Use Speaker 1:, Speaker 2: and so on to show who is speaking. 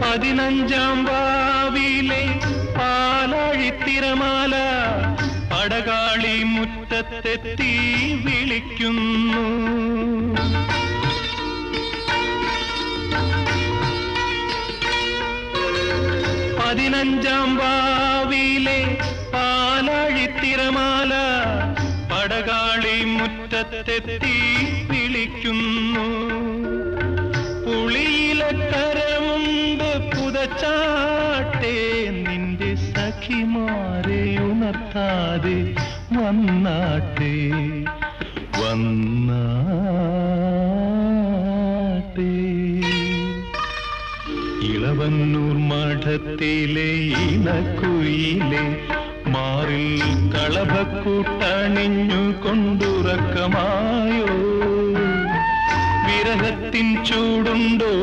Speaker 1: പതിനഞ്ചാം വാവിലെ പാലാഴിത്തിരമാല പടകാളി മുറ്റത്തെത്തി വിളിക്കുന്നു. പതിനഞ്ചാം വാവിലെ പാലാഴിത്തിരമാല പടകാളി മുറ്റത്തെത്തി വിളിക്കുന്നു. പുളിയിലക്കരമുണ്ട് പുതച്ചാട്ടെ നിന്റെ സഖിമാരെ ഉണർത്താതെ വന്നാട്ടെ വന്നാട്ടെ. ഇളവന്നൂർ മഠത്തിലെ ഇണക്കുയിലെ മാറിൽ കളഭക്കൂട്ടണിഞ്ഞു കൊണ്ടുറക്കമായോ? വിരഹത്തിൻ ചൂടുണ്ടോ?